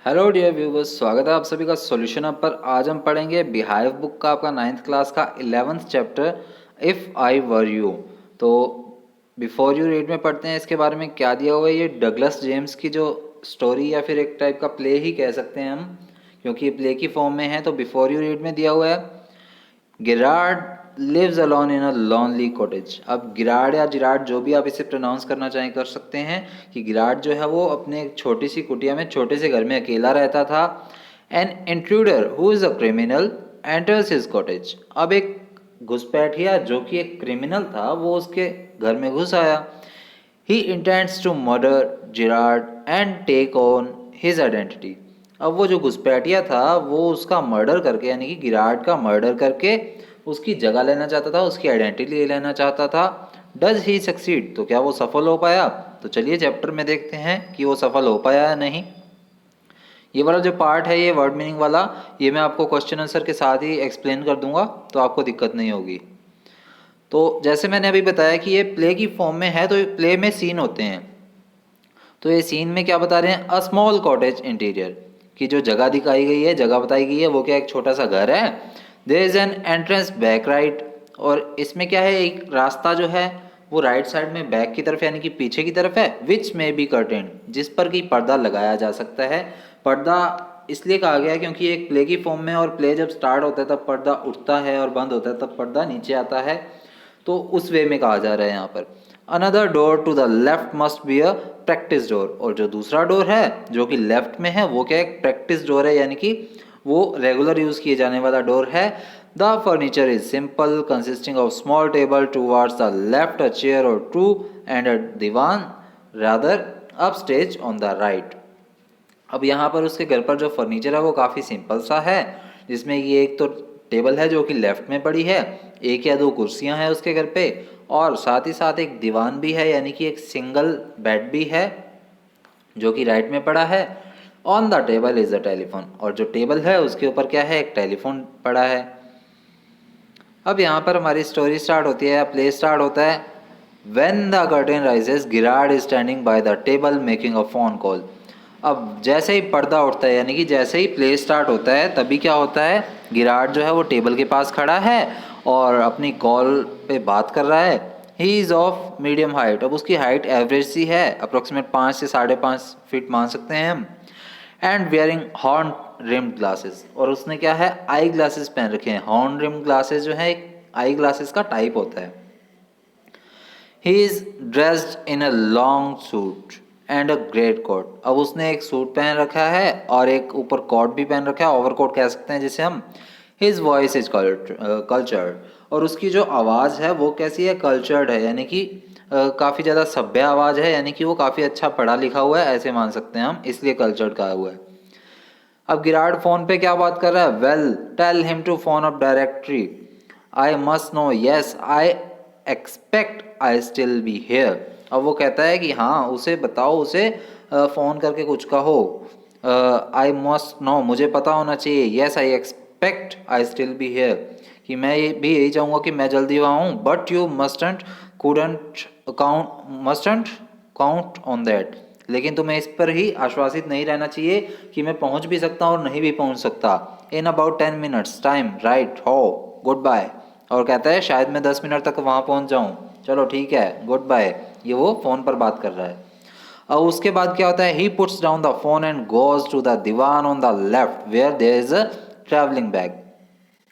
Hello dear viewers, स्वागत है आप सभी का सॉल्यूशन अप पर। आज हम पढ़ेंगे बिहाइव बुक का आपका 9th क्लास का 11th chapter if I were you. तो बिफोर यू रीड में पढ़ते हैं इसके बारे में क्या दिया हुआ है। ये डगलस जेम्स की जो स्टोरी या फिर एक टाइप का प्ले ही कह सकते हैं हम, क्योंकि ये प्ले की फॉर्म में है। तो बिफोर यू रीड में दिया हुआ है Girard lives alone in a lonely cottage. अब गिरार्ड या जिरार्ड जो भी आप इसे प्रोनाउंस करना चाहें कर सकते हैं कि गिरार्ड जो है वो अपने एक छोटी सी कुटिया में छोटे से घर में अकेला रहता था। An intruder who is a criminal enters his cottage. अब एक घुसपैठिया जो कि एक क्रिमिनल था वो उसके घर में घुस आया। He intends to murder Girard and take on his identity. अब वो जो घुसपैठिया था वो उसका मर्डर करके यानी कि गिरार्ड का मर्डर करके उसकी जगह लेना चाहता था, उसकी आइडेंटिटी ले लेना चाहता था। Does he succeed? तो क्या वो सफल हो पाया? तो चलिए चैप्टर में देखते हैं कि वो सफल हो पाया या नहीं। ये वाला जो पार्ट है ये वर्ड मीनिंग वाला, ये मैं आपको क्वेश्चन आंसर के साथ ही एक्सप्लेन कर दूंगा, तो आपको दिक्कत नहीं होगी। तो जैसे मैंने अभी बताया कि ये प्ले की फॉर्म में है, तो प्ले में सीन होते हैं। तो ये सीन में क्या बता रहे हैं? अ स्मॉल कॉटेज इंटीरियर की जो जगह दिखाई गई है, जगह बताई गई है, वो क्या एक छोटा सा घर है। There is an entrance back right. और इसमें क्या है, एक रास्ता जो है वो राइट साइड में बैक की तरफ यानी कि पीछे की तरफ है। विच में बी कर्टेन, जिस पर कि पर्दा लगाया जा सकता है। पर्दा इसलिए कहा गया है क्योंकि एक प्ले की फॉर्म में, और प्ले जब स्टार्ट होता है तब पर्दा उठता है और बंद होता है तब पर्दा नीचे आता है। तो उस वे में कहा जा रहा है यहाँ पर। Another door to the left must be a practice door. और जो दूसरा डोर है जो कि लेफ्ट में है वो क्या एक प्रैक्टिस डोर है, यानी कि वो रेगुलर यूज किए जाने वाला डोर है। The furniture is simple consisting of small table towards the left, a chair or two and a divan rather upstage on the right. अब यहाँ पर उसके घर पर जो फर्नीचर है वो काफ़ी सिंपल सा है, जिसमें ये एक तो टेबल है जो कि लेफ्ट में पड़ी है, एक या दो कुर्सियां हैं उसके घर पे, और साथ ही साथ एक दीवान भी है यानी कि एक सिंगल बेड भी है जो कि राइट में पड़ा है। On the table is a telephone, और जो टेबल है उसके ऊपर क्या है, एक टेलीफोन पड़ा है। अब यहाँ पर हमारी स्टोरी स्टार्ट होती है या प्ले स्टार्ट होता है। When the curtain rises Girard is standing by the table making a phone call. अब जैसे ही पर्दा उठता है यानी कि जैसे ही प्ले स्टार्ट होता है तभी क्या होता है, गिरार्ड जो है वो टेबल के पास खड़ा है और अपनी कॉल पे बात कर रहा है। He is of medium height. अब उसकी हाइट एवरेज सी है, अप्रोक्सीमेट 5 से 5.5 फीट मान सकते हैं हम। And wearing horn rimmed glasses, और उसने क्या है, आई ग्लासेस पहन रखे हैं। हॉर्न रिम्ड ग्लासेस जो है एक आई ग्लासेस का टाइप होता है। He is dressed in a long suit and a great coat. अब उसने एक सूट पहन रखा है और एक ऊपर कोट भी पहन रखा है, ओवर कोट कह सकते हैं जिसे हम। हिज वॉइस इज कल्चर्ड, और उसकी जो आवाज़ है वो कैसी है, कल्चर्ड है, यानी कि काफ़ी ज़्यादा सभ्य आवाज़ है, यानी कि वो काफ़ी अच्छा पढ़ा लिखा हुआ है ऐसे मान सकते हैं हम, इसलिए कल्चर्ड कहा हुआ है। अब गिरार्ड फोन पे क्या बात कर रहा है, well tell him to phone up directory, I must know, yes I expect I still be here. अब वो कहता है कि हाँ उसे बताओ, उसे फ़ोन करके कुछ कहो। आई मस्ट नो, मुझे पता होना चाहिए, yes I expect I still be hair, कि मैं ये भी यही चाहूँगा कि मैं जल्दी वहाँ हूँ। But you mustn't couldn't mustn't count on that, लेकिन तुम्हें इस पर ही आश्वासित नहीं रहना चाहिए कि मैं पहुंच भी सकता हूँ और नहीं भी पहुंच सकता। In about 10 minutes time right हो, गुड बाय। और कहता है शायद मैं 10 मिनट तक वहाँ पहुँच जाऊँ, चलो ठीक है गुड बाय। ये वो फ़ोन पर बात कर रहा है। और उसके बाद क्या होता है, he puts down the phone and goes to the divan on the left where there is a travelling bag.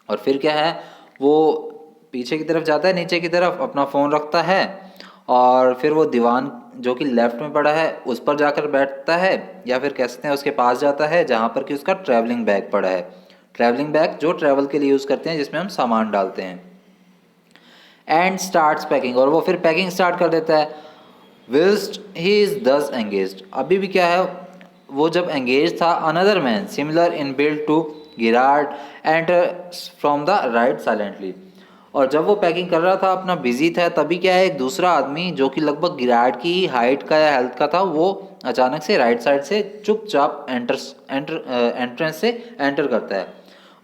और फिर क्या है, वो पीछे की तरफ जाता है, नीचे की तरफ अपना फ़ोन रखता है, और फिर वो दीवान जो कि लेफ्ट में पड़ा है उस पर जाकर बैठता है, या फिर कह सकते हैं उसके पास जाता है जहाँ पर कि उसका ट्रैवलिंग बैग पड़ा है। ट्रैवलिंग बैग जो ट्रैवल के लिए यूज़ करते हैं, जिसमें हम सामान डालते हैं। एंड स्टार्ट्स पैकिंग, और वो फिर पैकिंग स्टार्ट कर देता है। विल्स्ट ही इज दस एंगेज्ड, अभी भी क्या है, वो जब एंगेज था, another man similar in build to Girard enter from the right silently. और जब वो पैकिंग कर रहा था, अपना बिजी था, तभी क्या है, एक दूसरा आदमी जो कि लगभग गिरार्ड की ही हाइट का या हेल्थ का था, वो अचानक से राइट साइड से चुपचाप एंट्रेंस से एंटर करता है।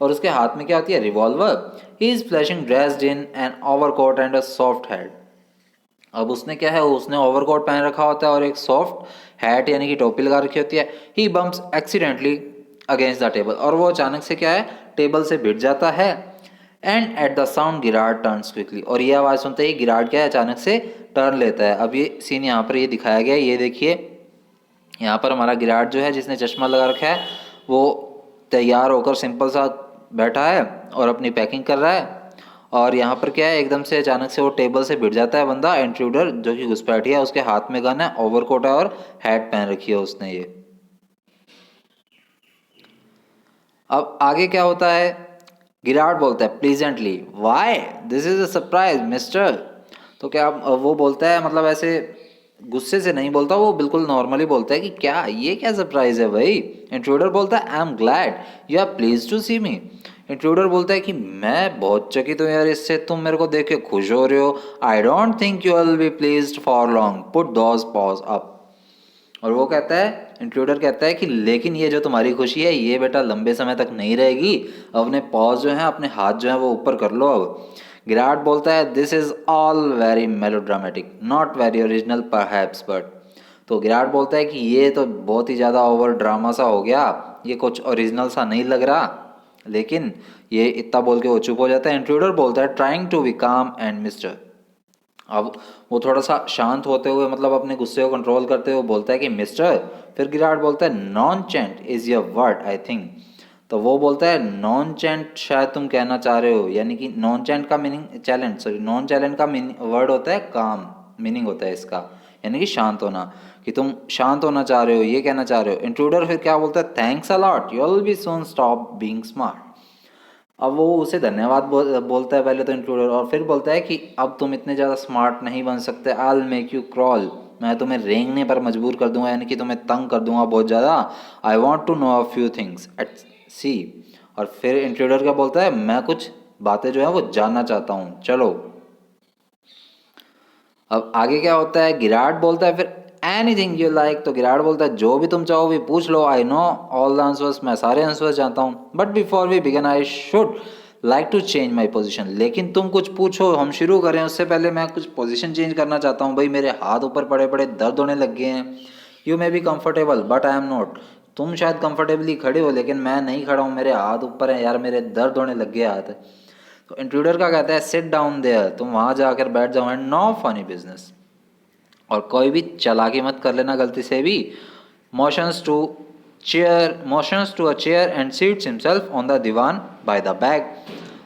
और उसके हाथ में क्या होती है, revolver. He is flashing dressed in an overcoat and a soft head. अब उसने क्या है, उसने ओवरकोट पहन रखा होता है और एक सॉफ्ट हैट यानी कि टोपी लगा रखी होती है। He bumps accidentally against the table, और वो अचानक से क्या है, टेबल से भिड़ जाता है। And at the sound Girard turns quickly, और ये आवाज़ सुनते ही गिराड क्या है, अचानक से टर्न लेता है। अब ये सीन यहाँ पर ये दिखाया गया है, ये देखिए यहाँ पर हमारा गिराड जो है जिसने चश्मा लगा रखा है वो तैयार होकर सिंपल सा बैठा है और अपनी पैकिंग कर रहा है। और यहाँ पर क्या है, एकदम से अचानक से वो टेबल से भिड़ जाता है बंदा, इंट्रूडर जो कि घुसपैठिया है, उसके हाथ में गन है, ओवरकोट है और हैट पहन रखी है उसने ये। अब आगे क्या होता है, गिराड बोलता है pleasantly, why this is a surprise mister. तो क्या वो बोलता है, मतलब ऐसे गुस्से से नहीं बोलता, वो बिल्कुल नॉर्मली बोलता है कि क्या ये क्या सरप्राइज है भाई। इंट्रूडर बोलता है I am glad you are please to see me. Intruder बोलता है कि मैं बहुत चकित हूँ यार इससे, तुम मेरे को देख के खुश हो रहे हो। I don't think you will be pleased for long, put those pause up. और वो कहता है, इंट्रूडर कहता है कि लेकिन ये जो तुम्हारी खुशी है ये बेटा लंबे समय तक नहीं रहेगी, अपने पॉज जो है, अपने हाथ जो है वो ऊपर कर लो अब। गिराट बोलता है this is all very melodramatic not very original perhaps but. तो गिराट बोलता है कि ये तो बहुत ही ज़्यादा ओवर ड्रामा सा हो गया, ये कुछ ओरिजिनल सा नहीं लग रहा। लेकिन ये इतना बोल के वो चुप हो जाता है। इंट्रूडर बोलता है ट्राइंग टू बी काम एंड मिस्टर। अब वो थोड़ा सा शांत होते हुए, मतलब अपने गुस्से को कंट्रोल करते हुए बोलता है कि मिस्टर। फिर गिराट बोलता है nonchalant is your word I think. तो वो बोलता है नॉन चेंट शायद तुम कहना चाह रहे हो, यानी कि नॉन चेंट का meaning challenge, sorry non challenge का वर्ड होता है काम, मीनिंग होता है इसका यानी कि शांत होना, कि तुम शांत होना चाह रहे हो, ये कहना चाह रहे हो। इंट्रूडर फिर क्या बोलता है, thanks a lot you will be soon stop being smart. अब वो उसे धन्यवाद बोलता है पहले तो इंट्रूडर, और फिर बोलता है कि अब तुम इतने ज़्यादा स्मार्ट नहीं बन सकते, आई मेक यू क्रॉल, मैं तुम्हें रेंगने पर मजबूर कर दूंगा, यानी कि तुम्हें तंग कर दूंगा बहुत ज़्यादा। I want to know a few things at sea. और फिर इंट्रूडर क्या बोलता है, मैं कुछ बातें जो है वो जानना चाहता हूँ, चलो। अब आगे क्या होता है, गिराट बोलता है फिर एनीथिंग यू लाइक। तो गिराट बोलता है जो भी तुम चाहो भी पूछ लो, I know all the answers, मैं सारे आंसर्स जानता हूँ। But before we begin I should like to change my position, लेकिन तुम कुछ पूछो हम शुरू करें उससे पहले मैं कुछ पोजिशन चेंज करना चाहता हूँ भाई, मेरे हाथ ऊपर पड़े पड़े दर्द होने लग गए हैं। You may be comfortable but I am not, तुम शायद कंफर्टेबली खड़े हो लेकिन मैं नहीं खड़ा हूँ, मेरे हाथ ऊपर हैं यार, मेरे दर्द होने लग गए हाथ। तो इंट्रूडर का कहता है सिट डाउन देयर, तुम वहाँ जाकर बैठ जाओ, एंड नो फनी बिजनेस, और कोई भी चालाकी मत कर लेना गलती से भी। Motions to motions to a chair and seats himself on the divan by the bag.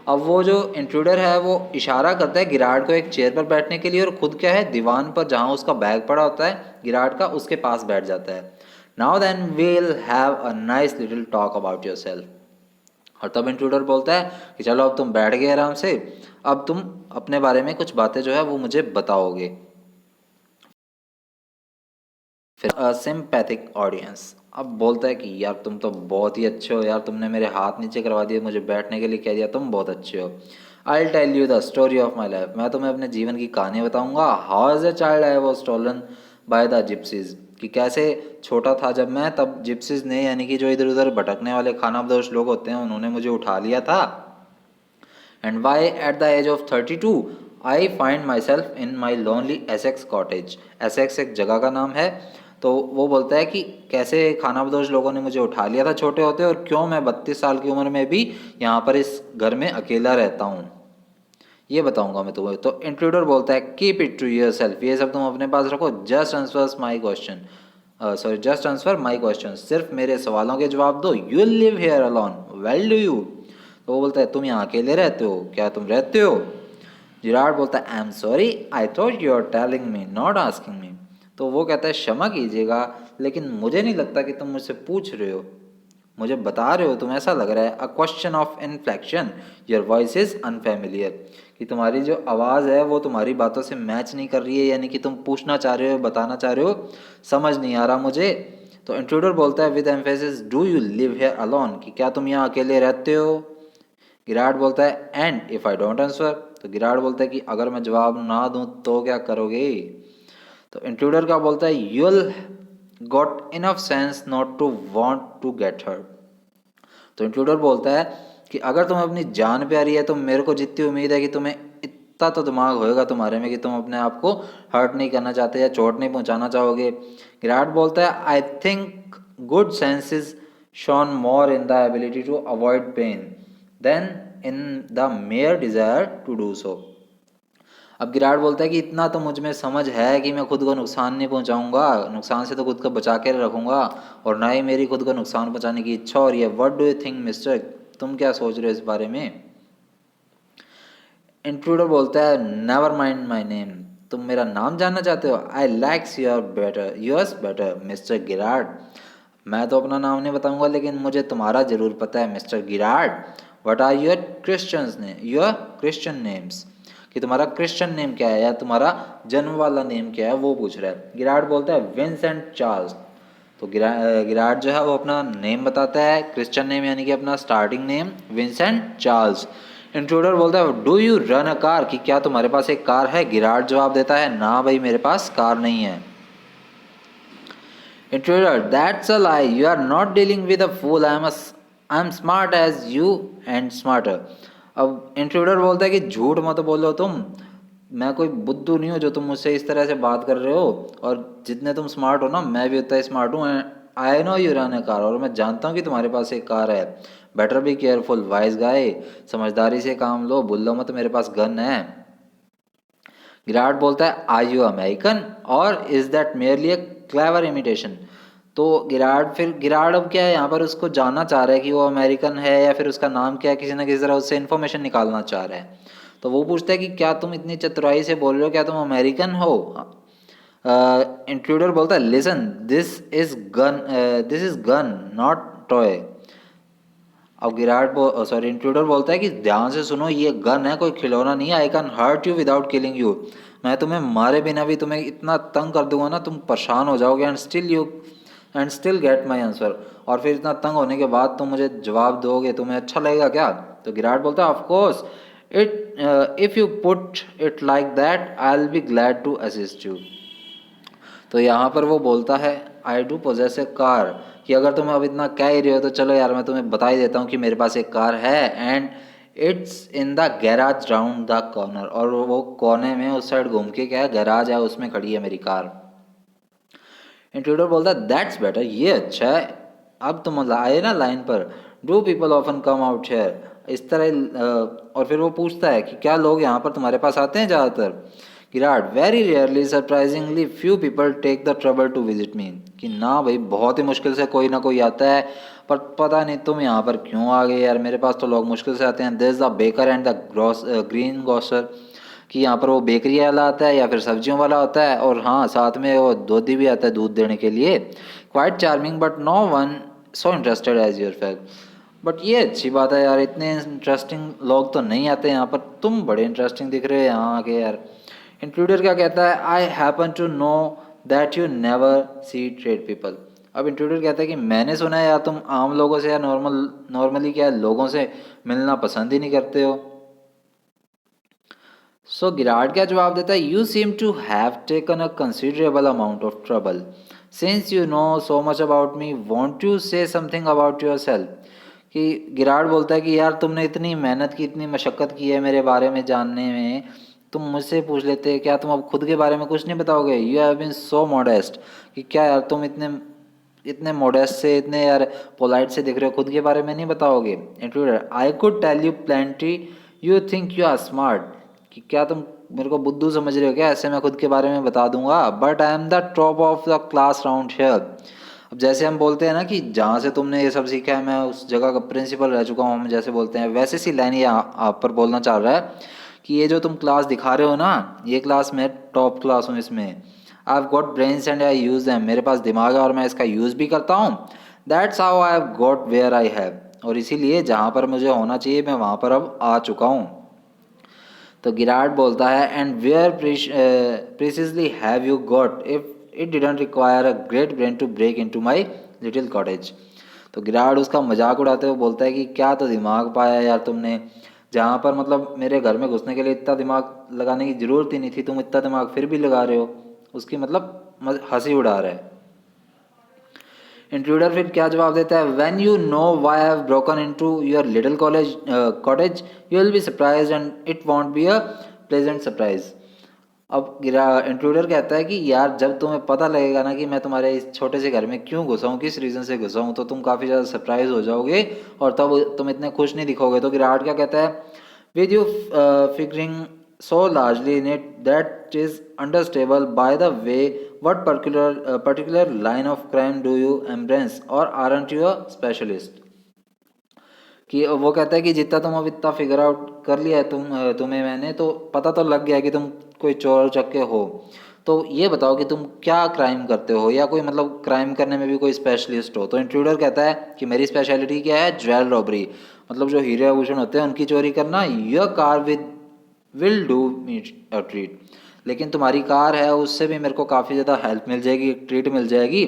अब वो जो इंट्रूडर है वो इशारा करता है गिराड को एक चेयर पर बैठने के लिए, और खुद क्या है, दीवान पर जहाँ उसका बैग पड़ा होता है गिराड का, उसके पास बैठ जाता है। Now then we'll have a nice little talk about yourself. और तब इंट्रूडर बोलता है कि चलो अब तुम बैठ गए आराम से, अब तुम अपने बारे में कुछ बातें जो है वो मुझे बताओगे। फिर सिंपैथिक ऑडियंस अब बोलता है कि यार तुम तो बहुत ही अच्छे हो यार, तुमने मेरे हाथ नीचे करवा दिए, मुझे बैठने के लिए कह दिया, तुम बहुत अच्छे हो। I tell you the story of my life, मैं तुम्हें अपने जीवन की कहानी बताऊंगा। How as a child I was stolen by the gypsies, कि कैसे छोटा था जब मैं, तब जिप्सीज ने, यानी कि जो इधर उधर भटकने वाले खानाबदोश लोग होते हैं, उन्होंने मुझे उठा लिया था। And why at the age of 32 I find myself in my lonely Essex cottage. Essex एक जगह का नाम है। तो वो बोलता है कि कैसे खानाबदोश लोगों ने मुझे उठा लिया था छोटे होते, और क्यों मैं 32 साल की उम्र में भी यहाँ पर इस घर में अकेला रहता हूँ, ये बताऊंगा मैं तुम्हें। तो इंट्रूडर बोलता है keep it to yourself, ये सब तुम अपने पास रखो, just answer my question, just answer my question, सिर्फ मेरे सवालों के जवाब दो। You live here alone, well do you. तो वो बोलता है तुम यहाँ अकेले रहते हो, क्या तुम रहते हो। जिराड बोलता है I am sorry I thought you are telling me not asking me. तो वो कहता है क्षमा कीजिएगा, लेकिन मुझे नहीं लगता कि तुम मुझसे पूछ रहे हो, मुझे बता रहे हो तुम, ऐसा लग रहा है। A question of inflection, your voice is unfamiliar, कि तुम्हारी जो आवाज़ है वो तुम्हारी बातों से मैच नहीं कर रही है, यानी कि तुम पूछना चाह रहे हो, बताना चाह रहे हो, समझ नहीं आ रहा मुझे। तो इंट्रूडर बोलता है with emphasis do you live hair alone, कि क्या तुम यहाँ अकेले रहते हो। गिराड बोलता है and if I don't answer. तो गिराड बोलता है कि अगर मैं जवाब ना दूं तो क्या करोगे। तो इंट्रूडर का बोलता है you'll got enough sense not to want to get hurt. तो इंट्रूडर बोलता है कि अगर तुम्हें अपनी जान प्यारी है तो मेरे को जितनी उम्मीद है कि तुम्हें इतना तो दिमाग होएगा तुम्हारे में कि तुम अपने आप को हर्ट नहीं करना चाहते या चोट नहीं पहुंचाना चाहोगे। गिराट बोलता है I think good sense is shown more in the ability to avoid pain than in the mere desire to do so. अब गिराट बोलता है कि इतना तो मुझ में समझ है कि मैं खुद को नुकसान नहीं पहुंचाऊंगा, नुकसान से तो खुद को बचा के रखूंगा, और ना ही मेरी खुद को नुकसान पहुंचाने की इच्छा हो रही है। What do you think mister, तुम क्या सोच रहे हो इस बारे में। इंट्रूडर बोलता है नेवर माइंड माई नेम, तुम मेरा नाम जानना चाहते हो। I likes your better yours better Mr Girard, मैं तो अपना नाम नहीं बताऊंगा लेकिन मुझे तुम्हारा जरूर पता है Mr Girard. What are your Christians name your Christian names, कि तुम्हारा क्रिश्चियन नेम क्या है या तुम्हारा जन्म वाला नेम क्या है वो पूछ रहा है। गिराट बोलता है विंसेंट चार्ल्स। तो गिराट जो है वो अपना नेम बताता है, क्रिश्चियन नेम यानी कि अपना starting name Vincent Charles. Intruder बोलता है do you run a car, कि क्या तुम्हारे पास एक कार है। गिराट जवाब देता है ना भाई मेरे पास कार नहीं है। Intruder that's a lie, you are not dealing with a fool, I am smart as you and smarter. अब इंट्रूडर बोलता है कि झूठ मत बोलो तुम, मैं कोई बुद्धू नहीं हूँ जो तुम मुझसे इस तरह से बात कर रहे हो, और जितने तुम स्मार्ट हो ना मैं भी उतना स्मार्ट हूँ। I know you run A car, और मैं जानता हूँ कि तुम्हारे पास एक कार है। बेटर बी केयरफुल वाइज गाय, समझदारी से काम लो, भूलो मत मेरे पास गन है। गिराट बोलता है आर यू अमेरिकन और is that merely A clever imitation. तो गिराट अब क्या है यहाँ पर उसको जानना चाह रहा है कि वो अमेरिकन है या फिर उसका नाम क्या है, किसी ना किसी तरह उससे इन्फॉर्मेशन निकालना चाह रहा है। तो वो पूछता है कि क्या तुम इतनी चतुराई से बोल रहे हो, क्या तुम अमेरिकन हो। इंट्रूडर बोलता है listen this is gun not toy. अब इंट्रूडर बोलता है कि ध्यान से सुनो, ये गन है कोई खिलौना नहीं है। I can hurt you without killing you, मैं तुम्हें मारे बिना भी तुम्हें इतना तंग कर दूंगा ना तुम परेशान हो जाओगे। And still get my answer, और फिर इतना तंग होने के बाद तुम मुझे जवाब दोगे, तुम्हें अच्छा लगेगा क्या। तो गिराट बोलता है of course if you put it like that I will be glad to assist you. तो यहाँ पर वो बोलता है I do possess a car, कि अगर तुम अब इतना कह ही रहे हो तो चलो यार मैं तुम्हें बता ही देता हूँ कि मेरे पास एक कार है। And it's in the garage round the corner, और वो कोने में उस साइड घूम के क्या है गैराज है उसमें खड़ी है मेरी कार। इंट्रूडर बोलता है दैट्स बेटर, ये अच्छा है। अब तुम आए ना लाइन पर, do people often come out here, इस तरह और फिर वो पूछता है कि क्या लोग यहाँ पर तुम्हारे पास आते हैं ज़्यादातर। Girard very rarely surprisingly few people take the trouble to visit me, कि ना भाई बहुत ही मुश्किल से कोई ना कोई आता है, पर पता नहीं तुम यहाँ पर क्यों आ गए यार, मेरे पास तो लोग मुश्किल से आते हैं। There is the baker and the greengrocer, कि यहाँ पर वो बेकरी वाला आता है या फिर सब्जियों वाला होता है, और हाँ साथ में वो दूधी भी आता है दूध देने के लिए। Quite charming but no one so interested as your fact, बट ये अच्छी बात है यार, इतने इंटरेस्टिंग लोग तो नहीं आते यहाँ पर, तुम बड़े इंटरेस्टिंग दिख रहे हो यहाँ आके यार। इंट्रूडर क्या कहता है I happen to know that you never see trade people. अब इंट्रूडर कहता है कि मैंने सुना है यार तुम आम लोगों से या नॉर्मली क्या लोगों से मिलना पसंद ही नहीं करते हो। सो गिराट क्या जवाब देता है you seem to have taken a considerable amount of trouble since you know so much about me, won't you say something about yourself. कि गिराट बोलता है कि यार तुमने इतनी मेहनत की इतनी मशक्क़त की है मेरे बारे में जानने में, तुम मुझसे पूछ लेते क्या तुम अब खुद के बारे में कुछ नहीं बताओगे। You have been so modest, कि क्या यार तुम इतने इतने मॉडेस्ट से इतने यार पोलाइट से दिख रहे हो, खुद के बारे में नहीं बताओगे। Intruder I could tell you plenty, you think you are smart, कि क्या तुम मेरे को बुद्धू समझ रहे हो क्या, ऐसे मैं खुद के बारे में बता दूंगा। But I am the top of the class round here. अब जैसे हम बोलते हैं ना कि जहाँ से तुमने ये सब सीखा है मैं उस जगह का प्रिंसिपल रह चुका हूँ, हम जैसे बोलते हैं वैसे सी लाइन ये आप पर बोलना चाह रहा है कि ये जो तुम क्लास दिखा रहे हो ना ये क्लास मैं टॉप क्लास हूँ इसमें। आई have got brains and I use them, मेरे पास दिमाग है और मैं इसका यूज़ भी करता हूँ। That's how I have got where I have, और इसीलिए जहाँ पर मुझे होना चाहिए मैं वहाँ पर अब आ चुका हूँ। तो गिराट बोलता है and where precisely have you got if it didn't require a great brain to break into my little cottage. तो गिराट उसका मजाक उड़ाते हुए बोलता है कि क्या तो दिमाग पाया यार तुमने, जहाँ पर मतलब मेरे घर में घुसने के लिए इतना दिमाग लगाने की ज़रूरत ही नहीं थी, तुम इतना दिमाग फिर भी लगा रहे हो। उसकी मतलब हंसी उड़ा रहा है। इंट्रूडर फिर क्या जवाब देता है when you know why I have broken into your little college cottage you will be surprised and it won't be a pleasant surprise. अब इंट्रूडर कहता है कि यार जब तुम्हें पता लगेगा ना कि मैं तुम्हारे इस छोटे से घर में क्यों घुसा हूँ, किस रीज़न से घुसा हूँ, तो तुम काफ़ी ज़्यादा सरप्राइज हो जाओगे और तब तुम इतने खुश नहीं दिखोगे। तो गिराट क्या कहता है, with you figuring so largely in it that is understandable by the way what particular line of crime do you embrace और आरंट यू अ स्पेशलिस्ट। कि वो कहता है कि जितना तुम अब इतना फिगर आउट कर लिया है तुम्हें मैंने तो पता तो लग गया है कि तुम कोई चोर उचक्के हो। तो ये बताओ कि तुम क्या क्राइम करते हो, या कोई मतलब क्राइम करने में भी कोई स्पेशलिस्ट हो। तो इंट्रूडर कहता है कि मेरी स्पेशलिटी क्या है, ज्वेल रॉबरी, मतलब जो हीरे आभूषण होते हैं उनकी चोरी करना। Your car will do me a treat, लेकिन तुम्हारी कार है उससे भी मेरे को काफ़ी ज़्यादा हेल्प मिल जाएगी, एक ट्रीट मिल जाएगी।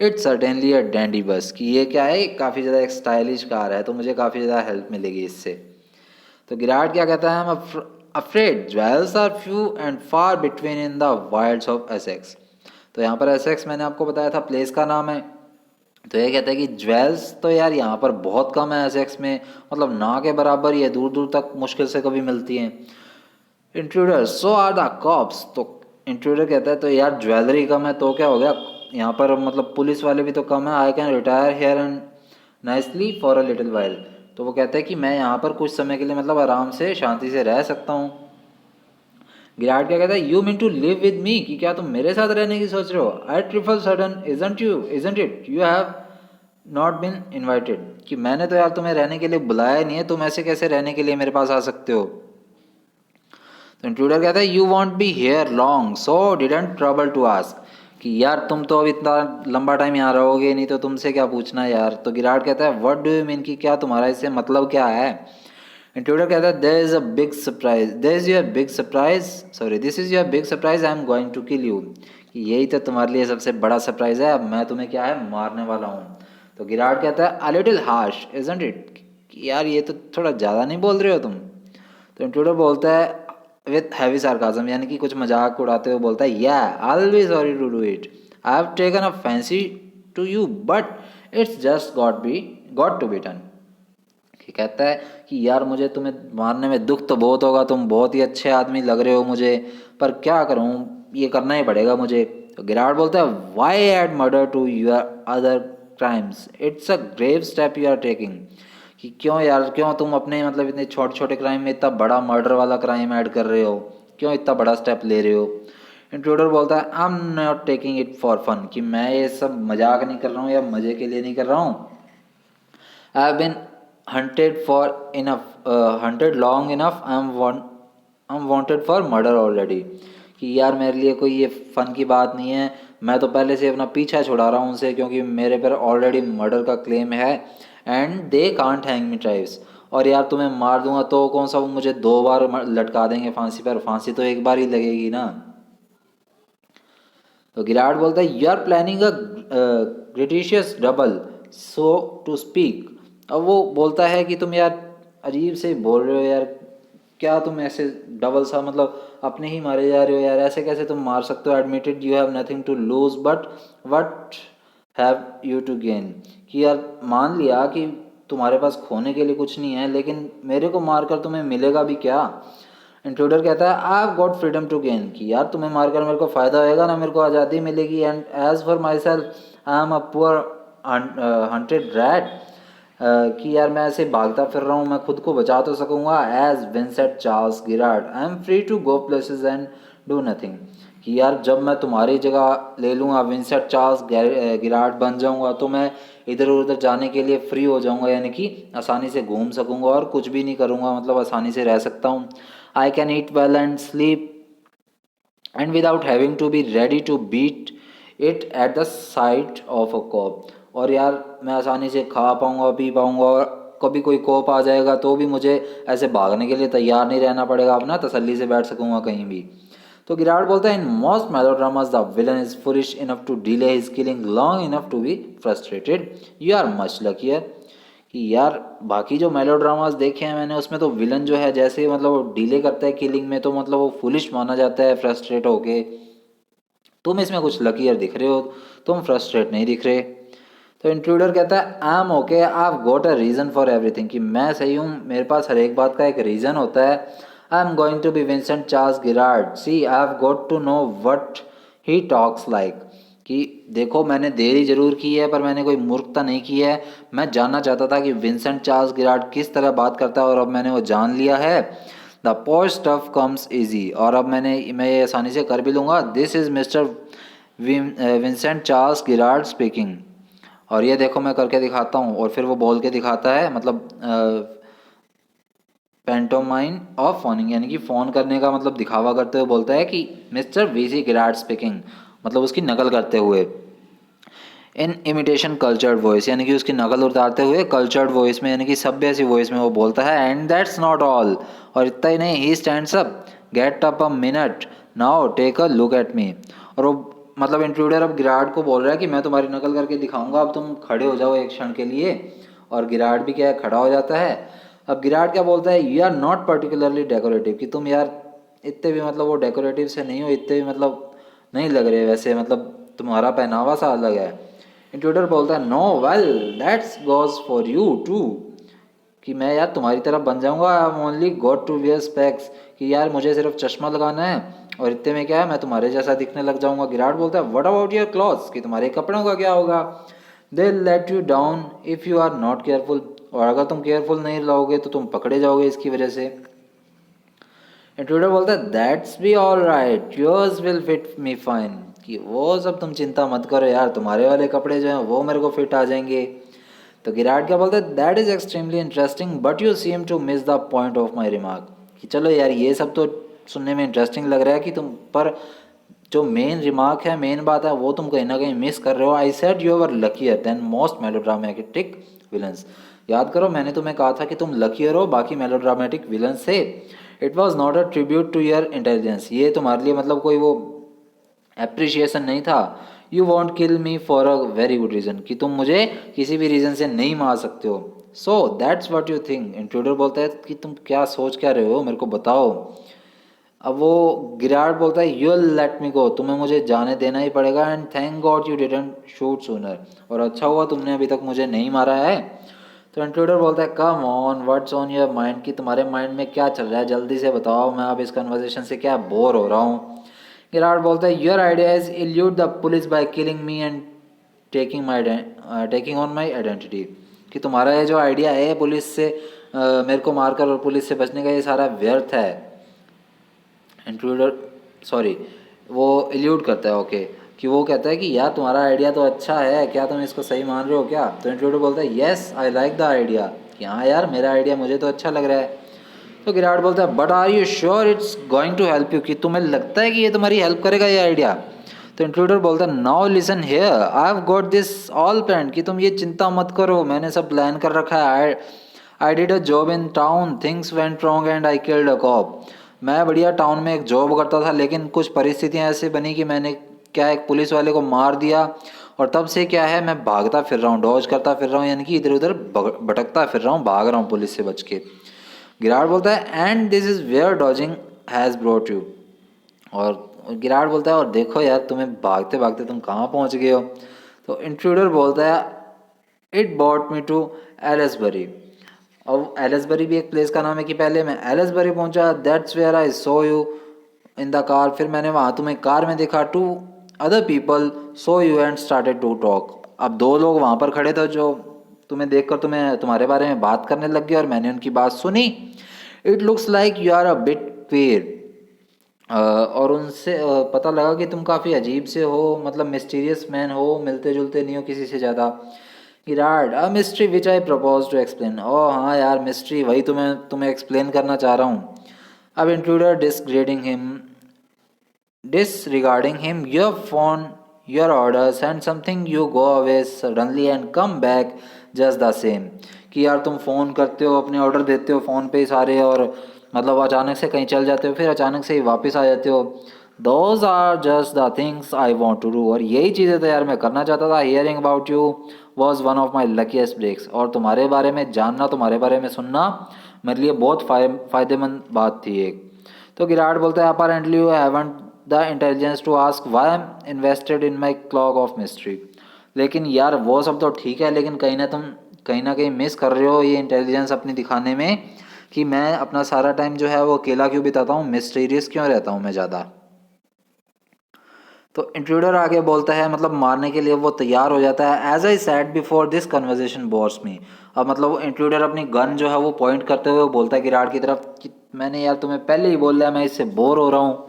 इट्स सर्टेनली अ डैंडी बस, कि ये क्या है, काफ़ी ज़्यादा एक स्टाइलिश कार है तो मुझे काफ़ी ज़्यादा हेल्प मिलेगी इससे। तो गिराट क्या कहता है, I am afraid jewels are few and far between in the wilds of Essex. तो यहाँ पर एसेक्स मैंने आपको बताया था प्लेस का नाम है। तो ये कहता है कि ज्वेल्स तो यार यहाँ पर बहुत कम है एसेक्स में, मतलब ना के बराबर ही है, दूर दूर तक मुश्किल से कभी मिलती हैं। Intruder so are the cops. तो इंट्रूडर कहता है तो यार ज्वेलरी कम है तो क्या हो गया, यहाँ पर मतलब पुलिस वाले भी तो कम है। I can retire here and nicely for a little while. तो वो कहता है कि मैं यहाँ पर कुछ समय के लिए मतलब आराम से शांति से रह सकता हूँ। गिराट क्या कहता है, you mean to live with me, कि क्या तुम मेरे साथ रहने की सोच रहे हो। A trifle sudden isn't it you have not been invited, कि मैंने तो यार तुम्हें रहने के लिए बुलाया नहीं है, तुम ऐसे कैसे रहने के लिए मेरे पास आ सकते हो। तो इंट्रूडर कहता है you won't be here long so didn't trouble to ask, कि यार तुम तो अब इतना लंबा टाइम यहाँ रहोगे नहीं तो तुमसे क्या पूछना है यार। तो गिराट कहता है व्हाट डू यू मीन, कि क्या तुम्हारा इससे मतलब क्या है। इंट्रूडर कहता है there is a big surprise, there is your big surprise, sorry this is your big surprise, I am going to kill you, कि यही तो तुम्हारे लिए सबसे बड़ा सरप्राइज है, अब मैं तुम्हें क्या है मारने वाला हूँ। तो गिराट कहता है a little harsh isn't it, कि यार ये तो थोड़ा ज़्यादा नहीं बोल रहे हो तुम। तो इंट्रूडर बोलता है विथ हैवी सार्काज्म, यानी कि कुछ मजाक उड़ाते हुए बोलता है या I will be sorry to do it, I have taken a fancy to you but it's just got to be done. कहता है कि यार मुझे तुम्हें मारने में दुख तो बहुत होगा, तुम बहुत ही अच्छे आदमी लग रहे हो मुझे, पर क्या करूं, ये करना ही पड़ेगा मुझे। तो गिराट बोलता है why add murder to your other crimes, it's a grave step you are taking, कि क्यों यार, क्यों तुम अपने मतलब इतने छोटे छोटे क्राइम में इतना बड़ा मर्डर वाला क्राइम ऐड कर रहे हो, क्यों इतना बड़ा स्टेप ले रहे हो। इंट्रूडर बोलता है I am not taking it for fun, कि मैं ये सब मजाक नहीं कर रहा हूँ या मज़े के लिए नहीं कर रहा हूँ। I have been hunted for enough, hunted long enough, I'm wanted for murder already, कि यार मेरे लिए कोई ये फ़न की बात नहीं है, मैं तो पहले से अपना पीछा छुड़ा रहा हूँ उनसे, क्योंकि मेरे पर ऑलरेडी मर्डर का क्लेम है। And they can't hang me thrives, और यार तुम्हें मार दूंगा तो कौन सा वो मुझे 2 बार लटका देंगे फांसी पर, फांसी तो एक बार ही लगेगी ना। तो गिराट बोलता है you are planning a gratuitous double so to speak. अब वो बोलता है कि तुम यार अजीब से बोल रहे हो यार, क्या तुम ऐसे डबल सा मतलब अपने ही मारे जा रहे हो यार, ऐसे कैसे तुम मार सकते हो। Admitted you have nothing to lose but what have you to gain, कि यार मान लिया कि तुम्हारे पास खोने के लिए कुछ नहीं है, लेकिन मेरे को मारकर तुम्हें मिलेगा भी क्या। इंट्रूडर कहता है I have got freedom to gain, कि यार तुम्हें मारकर मेरे को फ़ायदा होएगा ना, मेरे को आज़ादी मिलेगी। And as for myself I am a poor hunted rat, कि यार मैं ऐसे भागता फिर रहा हूँ, मैं खुद को बचा तो सकूँगा। As Vincent Charles Girard I am free to go places and do nothing, कि यार जब मैं तुम्हारी जगह ले लूँगा, विंसेंट चार्ल्स गिरार्ड बन जाऊँगा, तो मैं इधर उधर जाने के लिए फ्री हो जाऊँगा, यानी कि आसानी से घूम सकूँगा और कुछ भी नहीं करूँगा, मतलब आसानी से रह सकता हूँ। I can eat well and sleep and without having to be ready to beat it at the sight of a cop, और यार मैं आसानी से खा पाऊँगा पी पाऊँगा, और कभी कोई कोप आ जाएगा तो भी मुझे ऐसे भागने के लिए तैयार नहीं रहना पड़ेगा, अपना तसल्ली से बैठ सकूँगा कहीं भी। तो गिराट बोलता है in most melodramas the villain is foolish enough to delay his killing long enough to be frustrated, you are much luckier, कि यार बाकी जो मेलोड्रामास देखे हैं मैंने उसमें तो विलन जो है जैसे मतलब वो डिले करता है किलिंग में तो मतलब वो फुलिश माना जाता है फ्रस्ट्रेट होके। तुम इसमें कुछ लकीर दिख रहे हो, तुम फ्रस्ट्रेट नहीं दिख रहे। तो इंट्रूडर कहता है I M okay, I have got a reason for everything, कि मैं सही हूँ, मेरे पास हर एक बात का एक रीज़न होता है। I am going to be Vincent Charles Girard, see I have got to know what he talks like. कि देखो मैंने देरी जरूर की है पर मैंने कोई मूर्खता नहीं की है, मैं जानना चाहता था कि विंसेंट चार्ल्स गिरार्ड किस तरह बात करता है और अब मैंने वो जान लिया है। The posh stuff comes easy, और अब मैं ये आसानी से कर भी लूँगा। This is Mr Vincent Charles Girard speaking. और ये देखो मैं करके दिखाता हूँ, और फिर वो बोल के दिखाता है, मतलब पेंटोमाइन ऑफ फोनिंग, यानी कि फ़ोन करने का मतलब दिखावा करते हुए बोलता है कि मिस्टर वीसी गिरार्ड स्पीकिंग, मतलब उसकी नकल करते हुए। इन इमिटेशन कल्चर्ड वॉइस, यानी कि उसकी नकल उतारते हुए कल्चर्ड वॉइस में, यानी कि सभ्य सी वॉइस में वो बोलता है। एंड दैट्स नॉट ऑल, और इतना ही नहीं, he stands up, get up a minute, now take a look at me. और वो मतलब इंट्रूडर अब गिरार्ड को बोल रहा है कि मैं तुम्हारी नकल करके दिखाऊंगा, अब तुम खड़े हो जाओ एक क्षण के लिए। और गिरार्ड भी क्या है, खड़ा हो जाता है। अब गिरार्ड क्या बोलता है, you are not particularly decorative, कि तुम यार इतने भी मतलब वो डेकोरेटिव से नहीं हो, इतने भी मतलब नहीं लग रहे वैसे, मतलब तुम्हारा पहनावा सा अलग है। इंट्रूडर बोलता है, no well that's goes for you too, कि मैं यार तुम्हारी तरफ बन जाऊंगा। I am only got to wear specs, कि यार मुझे सिर्फ चश्मा लगाना है और इतने में क्या है, मैं तुम्हारे जैसा दिखने लग जाऊंगा। गिरार्ड बोलता है, व्हाट अबाउट योर क्लॉथ्स, कि तुम्हारे कपड़ों का क्या होगा। They let you down if you are not careful, और अगर तुम केयरफुल नहीं रहोगे तो तुम पकड़े जाओगे इसकी वजह से। इंट्रूडर बोलता है, that's be all right, yours will fit me fine, कि वो सब तुम चिंता मत करो यार, तुम्हारे वाले कपड़े जो हैं वो मेरे को फिट आ जाएंगे। तो गिरार्ड क्या बोलता है, that is extremely interesting but you seem to miss the point of my remark, कि चलो यार ये सब तो सुनने में इंटरेस्टिंग लग रहा है कि तुम, पर जो मेन रिमार्क है, मेन बात है, वो तुम कहीं ना कहीं मिस कर रहे हो। I said you were luckier than most melodramatic villains, याद करो मैंने तुम्हें कहा था कि तुम लकियर हो बाकी मेलोड्रामेटिक विलन्स से। It was not a tribute to your intelligence, ये तुम्हारे लिए मतलब कोई वो एप्रिशिएशन नहीं था। You won't kill me for a very good reason, कि तुम मुझे किसी भी रीज़न से नहीं मार सकते हो। So that's what you think, intruder बोलता है कि तुम क्या सोच क्या रहे हो, मेरे को बताओ। अब वो गिरार्ड बोलता है, यू लेट मी गो, तुम्हें मुझे जाने देना ही पड़ेगा। And thank God you didn't shoot sooner, और अच्छा हुआ तुमने अभी तक मुझे नहीं मारा है। तो इंट्रूडर बोलता है, come on what's on your mind, कि तुम्हारे माइंड में क्या चल रहा है, जल्दी से बताओ, मैं अब इस कन्वर्सेशन से क्या बोर हो रहा हूँ। गिरार्ड बोलता है, your idea is elude the police by killing me and taking on my identity, कि तुम्हारा ये जो आइडिया है पुलिस से मेरे को मारकर और पुलिस से बचने का, ये सारा व्यर्थ है। इंट्रूडर सॉरी, वो इल्यूड करता है, ओके, कि वो कहता है कि यार तुम्हारा आइडिया तो अच्छा है, क्या तुम इसको सही मान रहे हो क्या। तो इंट्रूडर बोलता है, yes I like the idea, कि हाँ यार मेरा आइडिया मुझे तो अच्छा लग रहा है। तो गिरार्ड बोलता है, but are you sure it's going to help you, कि तुम्हें लगता है कि ये तुम्हारी हेल्प करेगा ये आइडिया। तो इंट्रूडर बोलता है, now listen here, I have got this all plan, कि तुम ये चिंता मत करो, मैंने सब प्लान कर रखा है। I did a job in town, things went wrong and I killed a cop, मैं बढ़िया टाउन में एक जॉब करता था, लेकिन कुछ परिस्थितियाँ ऐसी बनी कि मैंने क्या एक पुलिस वाले को मार दिया, और तब से क्या है, मैं भागता फिर रहा हूँ, डॉज करता फिर रहा हूँ, यानी कि इधर उधर भटकता फिर रहा हूँ, भाग रहा हूँ पुलिस से बच के। गिरार्ड बोलता है, and this is where dodging has brought you, और गिरार्ड बोलता है, और देखो यार तुम्हें भागते भागते तुम कहाँ पहुँच गए हो। तो इंट्रूडर बोलता है, इट बॉट मी टू एलिसबरी, और एलिसबरी भी एक प्लेस का नाम है, कि पहले मैं एलिसबरी पहुंचा, that's where I saw you in the car, फिर मैंने वहाँ तुम्हें कार में देखा, two other people saw you and started to talk, अब दो लोग वहाँ पर खड़े थे जो तुम्हें देखकर तुम्हें तुम्हारे बारे में बात करने लग गए, और मैंने उनकी बात सुनी। It looks like you are a bit queer, और उनसे पता लगा कि तुम काफ़ी अजीब से हो, मतलब मिस्टीरियस मैन हो, मिलते जुलते नहीं हो किसी से ज़्यादा। Girard, a mystery which I propose to explain, ओ हाँ यार मिस्ट्री, वही तुम्हें तुम्हें एक्सप्लेन करना चाह रहा हूँ। अब intruder disregarding him, your phone, your orders and something, you go away suddenly and come back just the same, कि यार तुम फ़ोन करते हो, अपने ऑर्डर देते हो फ़ोन पे ही सारे, और मतलब अचानक से कहीं चल जाते हो, फिर अचानक से ही वापस आ जाते हो। Those are just the things I want to do, और यही चीज़ें तो यार मैं करना चाहता था। Hearing about you was one of my luckiest breaks, और तुम्हारे बारे में जानना, तुम्हारे बारे में सुनना मेरे लिए बहुत फ़ायदेमंद बात थी एक। तो गिरार्ड बोलता है, apparently you haven't the intelligence to ask why am invested in my clock of mystery, लेकिन यार वो सब तो ठीक है, लेकिन कहीं ना कहीं मिस कर रहे हो ये इंटेलिजेंस अपनी दिखाने में, कि मैं अपना सारा टाइम जो है वो अकेला क्यों बिताता हूँ, मिस्टीरियस क्यों रहता हूँ मैं ज़्यादा। तो इंट्रूडर आगे बोलता है, मतलब मारने के लिए वो तैयार हो जाता है। As I said before this conversation bores me. अब मतलब वो इंट्रूडर अपनी गन जो है वो पॉइंट करते हुए बोलता है गिराड की तरफ कि मैंने यार तुम्हें पहले ही बोल दिया मैं इससे बोर हो रहा हूँ।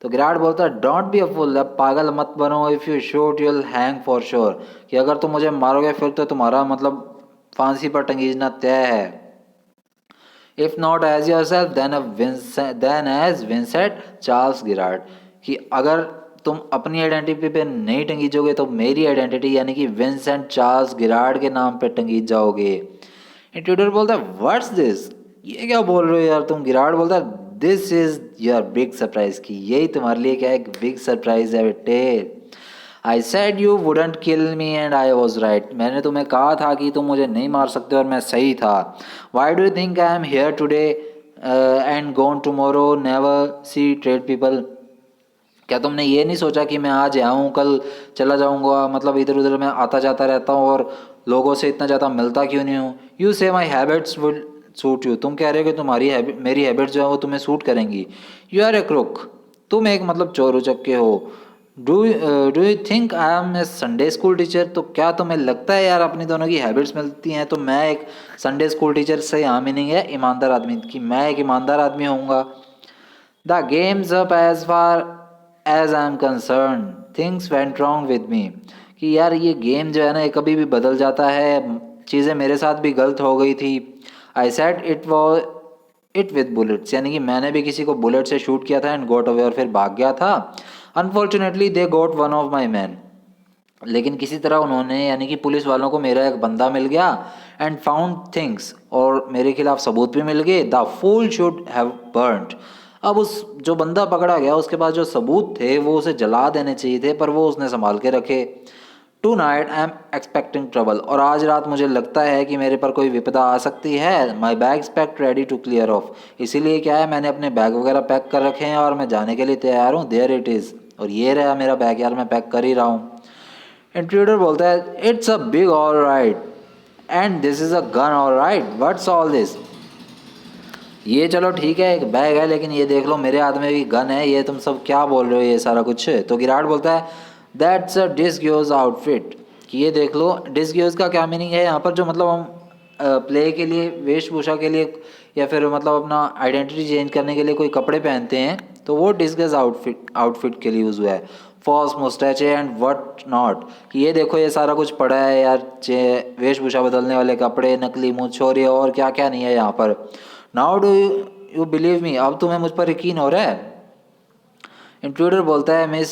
तो गिराड बोलता है डोंट बी अ फूल, अब पागल मत बनो, if you shoot you'll hang for sure, कि अगर तुम मुझे मारोगे फिर तो तुम्हारा मतलब फांसी पर टंगीजना तय है। If not as yourself then as Vincent Charles Girard, कि अगर तुम अपनी आइडेंटिटी पे नहीं टंगीजोगे तो मेरी आइडेंटिटी यानी कि विंसेंट चार्ल्स गिराड के नाम पे टंगीज जाओगे। इंट्रूडर बोलता है व्हाट्स दिस, ये क्या बोल रहे हो यार तुम। गिराड बोलता है this is your big surprise, की यही तुम्हारे लिए क्या एक बिग सरप्राइज है बेटे। आई said you wouldn't kill me and I was right, मैंने तुम्हें कहा था कि तुम मुझे नहीं मार सकते और मैं सही था। Why do you think I am here today and gone tomorrow never see trade people, क्या तुमने ये नहीं सोचा कि मैं आज यहाँ हूँ कल चला जाऊँगा, मतलब इधर उधर मैं आता जाता रहता हूँ और लोगों से इतना ज़्यादा मिलता क्यों नहीं हूँ। यू से माई हैबिट्स विल सूट यू, तुम कह रहे हो कि तुम्हारी मेरी हैबिट्स जो है वो तुम्हें सूट करेंगी। यू आर ए क्रुक, तुम एक मतलब चोर उचक्के हो। Do you think I am a Sunday school teacher, तो क्या तुम्हें लगता है यार अपनी दोनों की हैबिट्स मिलती हैं तो मैं एक संडे स्कूल टीचर से यहाँ मीनिंग है ईमानदार आदमी, कि मैं एक ईमानदार आदमी होऊंगा। The game's up as far as I am concern things went wrong with me, कि यार ये गेम जो है ना ये कभी भी बदल जाता है, चीज़ें मेरे साथ भी गलत हो गई थी। I said it was it with bullets, यानी कि मैंने भी किसी को बुलेट से शूट किया था एंड गॉट अवे, और फिर भाग गया था। Unfortunately they got one of my man, लेकिन किसी तरह उन्होंने यानी कि पुलिस वालों को मेरा एक बंदा मिल गया एंड फाउंड थिंग्स, और मेरे खिलाफ सबूत भी मिल गए। The fool should have burned, अब उस जो बंदा पकड़ा गया उसके पास जो सबूत थे वो उसे जला देने चाहिए थे, पर वो उसने संभाल के रखे। Tonight I am expecting trouble, और आज रात मुझे लगता है कि मेरे पर कोई विपदा आ सकती है। My bag packed ready to clear off, इसीलिए क्या है मैंने अपने बैग वगैरह पैक कर रखे हैं और मैं जाने के लिए तैयार हूँ। देयर इट इज़, और ये रहा मेरा बैग यार, मैं पैक कर ही रहा हूँ। इंट्रूडर बोलता है it's a big all right and this is a gun all right, what's all this, ये चलो ठीक है एक बैग है लेकिन ये देख लो मेरे हाथ में भी गन है, ये तुम सब क्या बोल रहे हो ये सारा कुछ। तो गिराड बोलता है दैट्स अ डिसग्योज आउटफिट, कि ये देख लो। डिसग्योज का क्या मीनिंग है यहाँ पर, जो मतलब हम प्ले के लिए वेशभूषा के लिए या फिर मतलब अपना आइडेंटिटी चेंज करने के लिए कोई कपड़े पहनते हैं तो वो डिसगज आउटफिट के लिए यूज़ हुआ है। फॉल्स मुस्टैचे एंड वट नॉट, कि ये देखो ये सारा कुछ पड़ा है यार, वेशभूषा बदलने वाले कपड़े, नकली मुँह छोरे और क्या क्या नहीं है यहाँ पर। Now do you believe me, अब तुम्हें मुझ पर यकीन हो रहा है। इंट्रूडर बोलता है मिस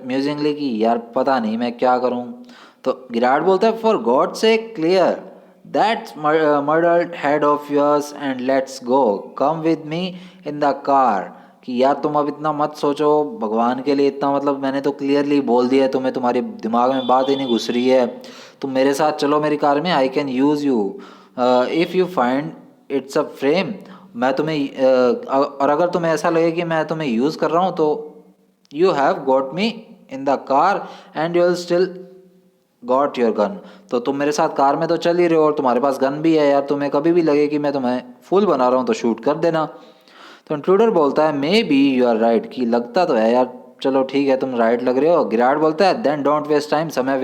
म्यूजिंगली कि यार पता नहीं मैं क्या करूं। तो गिराड बोलता है फॉर गॉड से clear that's murdered head of yours and let's go, come with me in the car, कि यार तुम अब इतना मत सोचो भगवान के लिए इतना, मतलब मैंने तो क्लियरली बोल दिया है तुम्हें, तुम्हारे दिमाग में बात ही नहीं घुस रही है। तुम मेरे साथ चलो मेरी कार में, I can use you if you find it's a frame, मैं तुम्हें और अगर तुम्हें ऐसा लगे कि मैं तुम्हें यूज़ कर रहा हूँ तो you have got me in the car and you will still got your gun, तो तुम मेरे साथ कार में तो चल ही रहे हो और तुम्हारे पास गन भी है यार, तुम्हें कभी भी लगे कि मैं तुम्हें फुल बना रहा हूँ तो शूट कर देना। तो इंट्रूडर बोलता है maybe you are right, कि लगता तो है यार, चलो ठीक है तुम राइट लग रहे हो। गिराड बोलता है देन डोंट वेस्ट टाइम, समय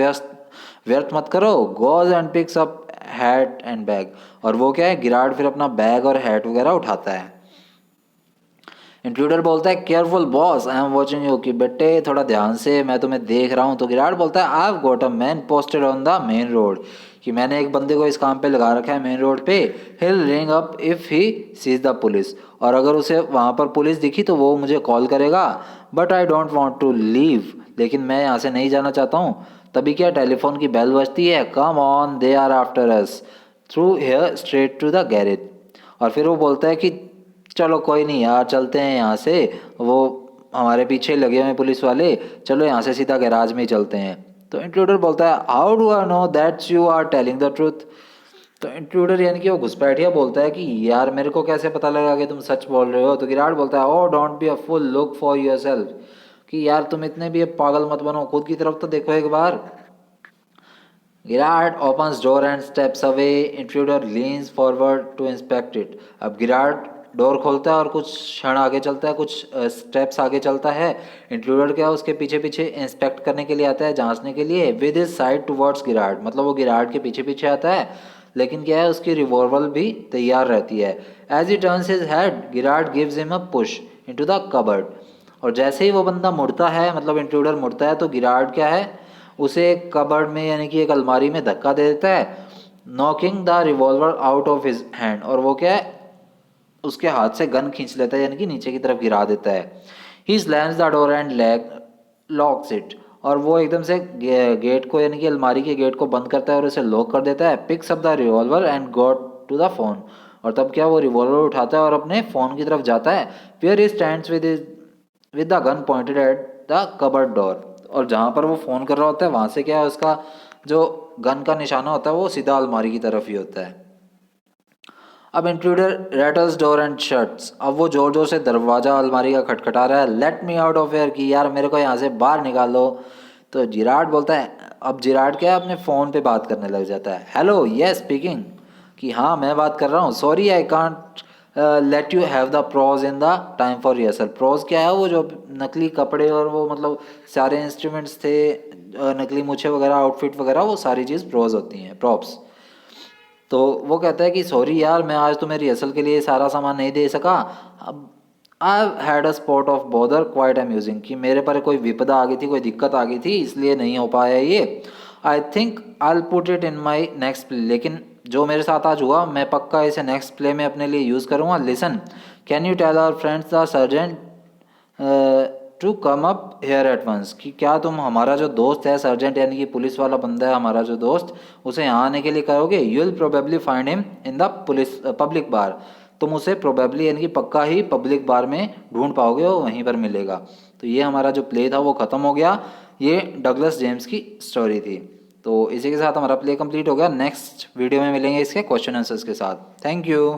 व्यर्थ मत करो। Goes and picks up hat and bag, और वो क्या है गिराड फिर अपना बैग और हैट वगैरह उठाता है। इंट्रूडर बोलता है careful boss I am watching you, कि बेटे थोड़ा ध्यान से मैं तुम्हें देख रहा हूँ। तो गिराड बोलता है I have got a man posted on the main road, कि मैंने एक बंदे को इस काम पे लगा रखा है मेन रोड पे। He'll ring up if he sees the police, और अगर उसे वहाँ पर पुलिस दिखी तो वो मुझे कॉल करेगा। But I don't want to leave, लेकिन मैं यहाँ से नहीं जाना चाहता हूँ। तभी क्या टेलीफोन की बेल बजती है, come on they are after us through here straight to the garage, और फिर वो बोलता है कि चलो कोई नहीं यार चलते हैं यहाँ से, वो हमारे पीछे लगे हुए हैं पुलिस वाले, चलो यहाँ से सीधा गैराज में ही चलते हैं। तो इंट्रूडर बोलता है how do I know that's you are telling the truth, तो इंट्रूडर यानी कि वो घुसपैठिया बोलता है कि यार मेरे को कैसे पता लगा कि तुम सच बोल रहे हो। तो गिराड बोलता है oh don't be a full look for your self, कि यार तुम इतने भी पागल मत बनो, खुद की तरफ तो देखो एक बार। गिराड opens door and steps away. Intruder leans forward to inspect it. अब गिराड डोर खोलता है और कुछ क्षण आगे चलता है, कुछ स्टेप्स आगे चलता है. इंट्रूडर क्या है, उसके पीछे पीछे इंस्पेक्ट करने के लिए आता है, जांचने के लिए. विद हिज साइड टुवर्ड्स गिराड, मतलब वो गिराड के पीछे पीछे आता है, लेकिन क्या है, उसकी रिवॉल्वर भी तैयार रहती है. As he turns his head, Girard gives him a push into the cupboard. और जैसे ही वो बंदा मुड़ता है, मतलब इंट्रूडर मुड़ता है, तो गिराड क्या है, उसे एक कबर्ड में यानी कि एक अलमारी में धक्का दे देता है. Knocking the revolver out of his hand, और वो क्या है, उसके हाथ से गन खींच लेता है, यानी कि नीचे की तरफ गिरा देता है. He slams the door and locks it, और वो एकदम से गेट को यानी कि अलमारी के गेट को बंद करता है और उसे लॉक कर देता है. Picks up the revolver and got to the phone, और तब क्या वो रिवॉल्वर उठाता है और अपने फ़ोन की तरफ जाता है. Where he stands with the gun pointed at the cupboard door, और जहाँ पर वो फ़ोन कर रहा होता है वहाँ से क्या है, उसका जो गन का निशाना होता है वो सीधा अलमारी की तरफ ही होता है. अब intruder rattles door and shuts, अब वो जोर जोर से दरवाज़ा अलमारी का खटखटा रहा है. Let me out of here, कि यार मेरे को यहाँ से बाहर निकालो. तो जिराड बोलता है, अब जिराड क्या है, अपने फ़ोन पे बात करने लग जाता है. हेलो, यस स्पीकिंग, कि हाँ मैं बात कर रहा हूँ. Sorry I can't let you have the prose in the time for rehearsal. Prose क्या है, वो जो नकली कपड़े और वो मतलब सारे इंस्ट्रूमेंट्स थे, नकली मूछे वगैरह, आउटफिट वगैरह, वो सारी चीज़ प्रोज होती हैं, प्रॉप्स. तो वो कहता है कि सॉरी यार, मैं आज तुम्हें रिहर्सल के लिए सारा सामान नहीं दे सका. अब I had a spot of bother quite amusing, कि मेरे पर कोई विपदा आ गई थी, कोई दिक्कत आ गई थी, इसलिए नहीं हो पाया ये. I think I put it in my next play, लेकिन जो मेरे साथ आज हुआ मैं पक्का इसे नेक्स्ट प्ले में अपने लिए यूज़ करूँगा. Listen, can you tell our friends the sergeant to come up here at once, कि क्या तुम हमारा जो दोस्त है सर्जेंट, यानी कि पुलिस वाला बंदा है हमारा जो दोस्त, उसे यहाँ आने के लिए कहोगे. You will probably find him in the police public bar, तुम उसे प्रोबेबली यानी कि पक्का ही पब्लिक बार में ढूंढ पाओगे, वो वहीं पर मिलेगा. तो ये हमारा जो प्ले था वो ख़त्म हो गया. ये डगलस जेम्स की स्टोरी थी. तो इसी के साथ हमारा प्ले कंप्लीट हो गया. नेक्स्ट वीडियो में मिलेंगे इसके क्वेश्चन आंसर्स के साथ. Thank you.